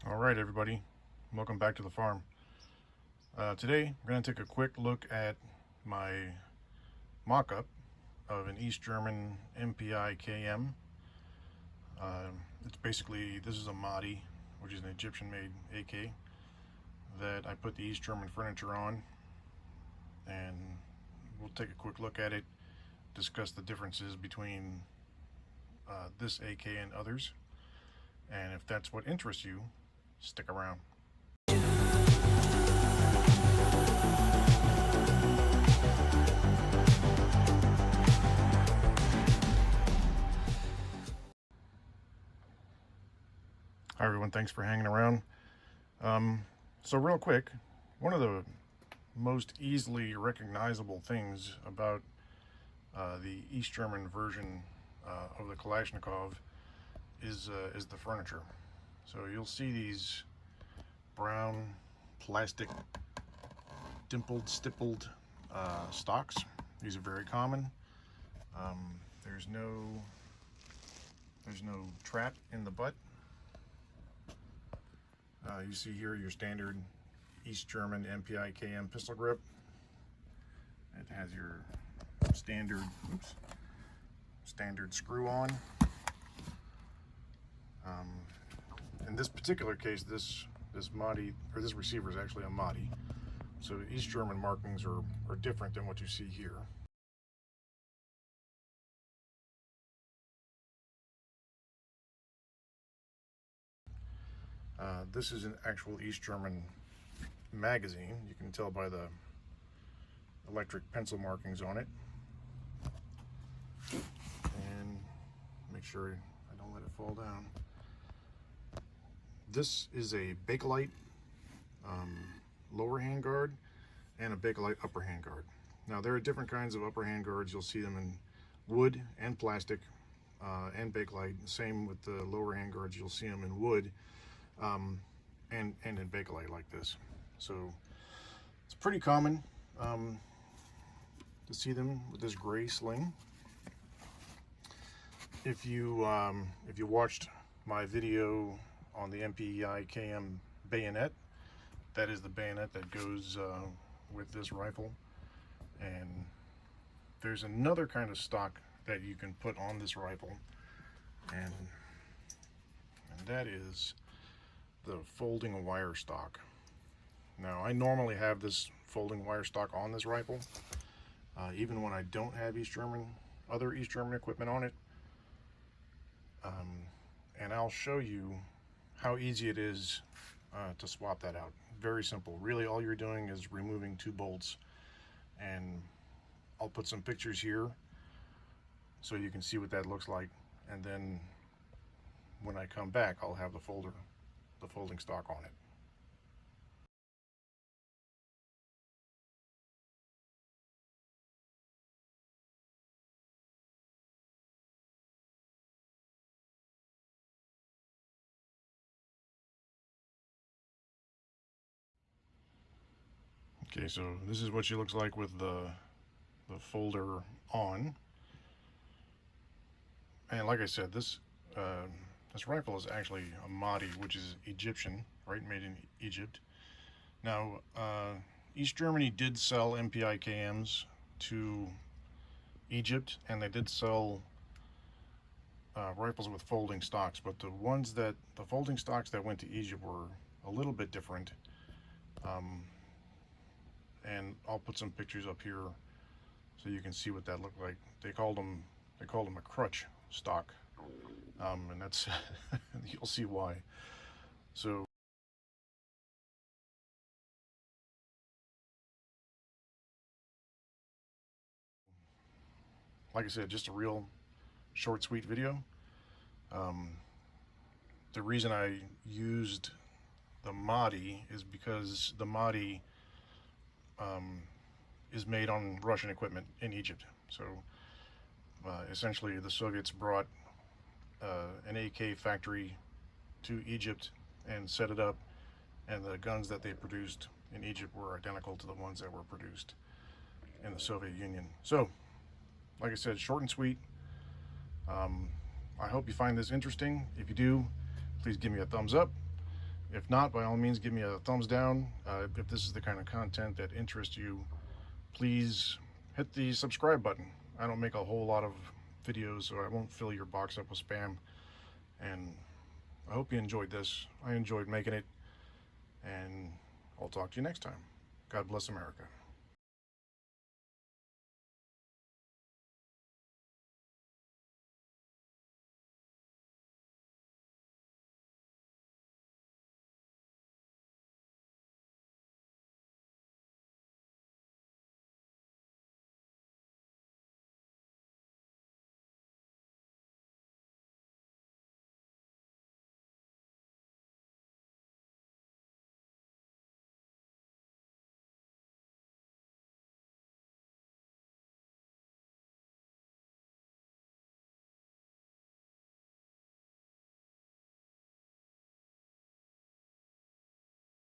All right, everybody, welcome back to the farm. Today, we're going to take a quick look at my mock-up of an East German MPiKM. It's basically, this is a Mahdi, which is an Egyptian-made AK that I put the East German furniture on, and we'll take a quick look at it, discuss the differences between this AK and others, and if that's what interests you, stick around. Hi everyone, thanks for hanging around. So real quick, one of the most easily recognizable things about the East German version of the Kalashnikov is the furniture. So you'll see these brown plastic dimpled, stippled stocks. These are very common. There's no trap in the butt. You see here your standard East German MPiKM pistol grip. It has your standard screw on. In this particular case, this Mahdi, or this receiver, is actually a Mahdi. So East German markings are different than what you see here. This is an actual East German magazine. You can tell by the electric pencil markings on it. And make sure I don't let it fall down. This is a Bakelite lower handguard and a Bakelite upper handguard. Now there are different kinds of upper handguards. You'll see them in wood and plastic and Bakelite. Same with the lower handguards. You'll see them in wood and in Bakelite like this. So it's pretty common to see them with this gray sling. If you watched my video on the MPiKM bayonet, that is the bayonet that goes with this rifle. And there's another kind of stock that you can put on this rifle, and that is the folding wire stock. Now, I normally have this folding wire stock on this rifle, even when I don't have other East German equipment on it. And I'll show you how easy it is to swap that out. Very simple. Really, all you're doing is removing 2 bolts, and I'll put some pictures here so you can see what that looks like. And then when I come back, I'll have the folding stock on it. Okay, so this is what she looks like with the folder on. And like I said, this rifle is actually a Mahdi, which is Egyptian, right? Made in Egypt. Now, East Germany did sell MPiKMs to Egypt, and they did sell rifles with folding stocks, but the folding stocks that went to Egypt were a little bit different. And I'll put some pictures up here so you can see what that looked like. They called them a crutch stock, and that's you'll see why. So like I said, just a real short, sweet video. The reason I used the Mahdi is because the Mahdi is made on Russian equipment in Egypt. So essentially the Soviets brought an AK factory to Egypt and set it up, and the guns that they produced in Egypt were identical to the ones that were produced in the Soviet Union. So like I said, short and sweet. I hope you find this interesting. If you do, please give me a thumbs up. If not, by all means, give me a thumbs down. If this is the kind of content that interests you, please hit the subscribe button. I don't make a whole lot of videos, so I won't fill your box up with spam. And I hope you enjoyed this. I enjoyed making it, and I'll talk to you next time. God bless America.